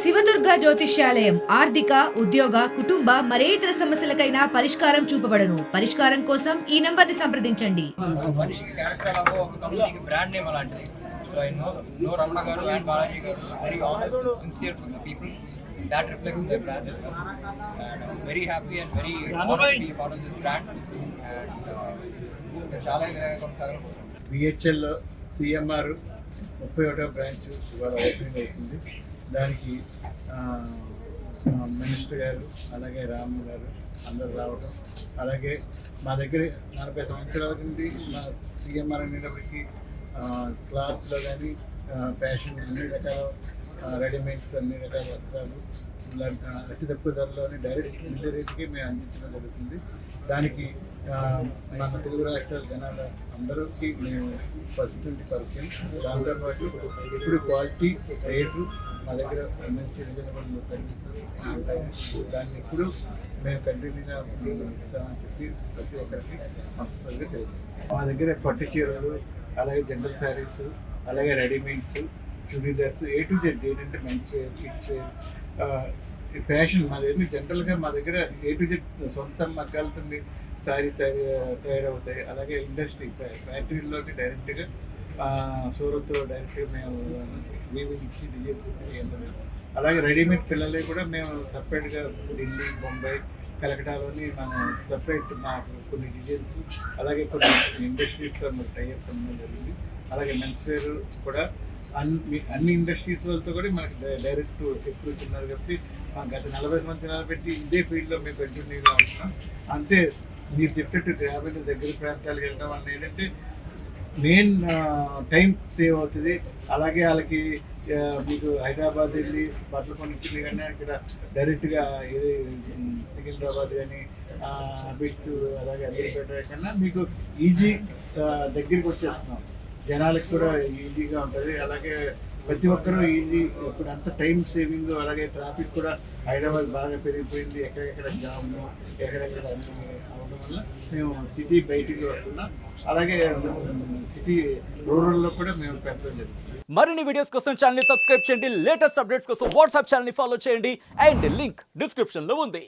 శివదుర్గ జ్యోతిష్యాలయం ఆర్థిక ఉద్యోగ కుటుంబ మరే ఇతర సమస్యలకైనా పరిష్కారం చూపబడను. పరిష్కారం కోసం ఈ నంబర్ ని సంప్రదించండి. మనిషికి క్యారెక్టర్ అవ్వ ఒక కంపెనీకి బ్రాండ్ నేమ్ అలాంటిది. సో ఐ నో రమణ గారు అండ్ బాలాజీ గారు very honest and sincere for the people. That reflects in their brand as well. And I'm very happy and very honored to be a part of this brand. And చాలా కొనసాగాలనుకుంటున్నాను. BHEL CMR 31వ branch ఇవాళ opening అవుతుంది. దానికి minister గారు అలాగే రామ్ గారు అందరూ రావడం, అలాగే మా దగ్గర 40 సంవత్సరాల నుండి మా సిఎంఆర్ అనేటప్పటికీ క్లాత్లో కానీ ఫ్యాషన్ అన్ని రకాల రెడీమేడ్స్ అన్ని రకాల వస్త్రాలు అతి తక్కువ ధరలోని డైరెక్ట్ ఇంటి రేటుకి మేము అందించడం జరుగుతుంది. దానికి మన తెలుగు రాష్ట్రాల జనాల అందరికీ మేము ఫస్ట్ నుండి పరిచయం. దాంతోపాటు ఇప్పుడు క్వాలిటీ రేటు మా దగ్గర మంచి రీజనబుల్ సర్వీస్ ఉంటాయి. దాన్ని ఎప్పుడు మేము కంటిన్యూగా ఇస్తామని చెప్పి ప్రతి ఒక్కరికి మనస్ఫూర్తిగా తెలియజేస్తాం. మా దగ్గర పట్టు చీరలు, అలాగే జనరల్ శారీస్, అలాగే readymades, churidars, A to Z ఏంటంటే men's wear, kids wear, fashion మా దగ్గర జనరల్గా మా దగ్గర ఏ టు జెడ్ సొంత మగ్గాలతో శారీస్ తయారవుతాయి. అలాగే ఇండస్ట్రీ ఫ్యాక్టరీలోని డైరెక్ట్గా సూరత్లో డైరెక్ట్గా మేము వీవింగ్ ఇచ్చి డిజైన్ చేసి ఎంత. అలాగే రెడీమేడ్ పిల్లలే కూడా మేము సపరేట్గా ఢిల్లీ, బొంబాయి, కలకటాలోని మనం సపరేట్ మాకు కొన్ని డిజైన్స్, అలాగే కొన్ని ఇండస్ట్రీస్లో మాకు టైఅప్ ఉండడం జరిగింది. అలాగే మెన్స్ వేర్ కూడా అన్ని ఇండస్ట్రీస్ వాళ్ళతో కూడా మనకి డైరెక్ట్ ఎక్కుతున్నారు. కాబట్టి గత 40 సంవత్సరాలు పెట్టి ఇదే ఫీల్డ్లో మేము కంటిన్యూగా ఉంటున్నాం. అంతే మీరు చెప్పేట్టు గ్రామీణ దగ్గర ప్రాంతాలకు వెళ్ళడం వల్ల ఏంటంటే మెయిన్ టైం సేవ్ అవుతుంది. అలాగే వాళ్ళకి మీకు హైదరాబాద్ వెళ్ళి బట్టలు కొనుక్కుంది కానీ ఇక్కడ డైరెక్ట్గా ఏది సికింద్రాబాద్ కానీ బిట్స్ అలాగే అమీర్పేట కన్నా మీకు ఈజీ దగ్గరికి వచ్చేస్తున్నాం. జనాలకు కూడా ఈజీగా ఉంటుంది. అలాగే ప్రతి ఒక్కరూ ఈజీ ఇప్పుడు అంత టైం సేవింగ్, అలాగే ట్రాఫిక్ కూడా హైదరాబాద్ బాగా పెరిగిపోయింది. ఎక్కడెక్కడ జాము, ఎక్కడెక్కడ అన్ని అవడం వల్ల మేము సిటీ బయటికి వస్తున్నాం. అలాగే సిటీ రూరల్లో కూడా మేము పెట్టడం జరుగుతుంది. మరిన్ని వీడియోస్ కోసం ఛానల్ ని సబ్స్క్రైబ్ చేయండి. లేటెస్ట్ అప్డేట్స్ కోసం వాట్సాప్ ఛానల్ ని ఫాలో చేయండి. అండ్ లింక్ డిస్క్రిప్షన్ లో ఉంది.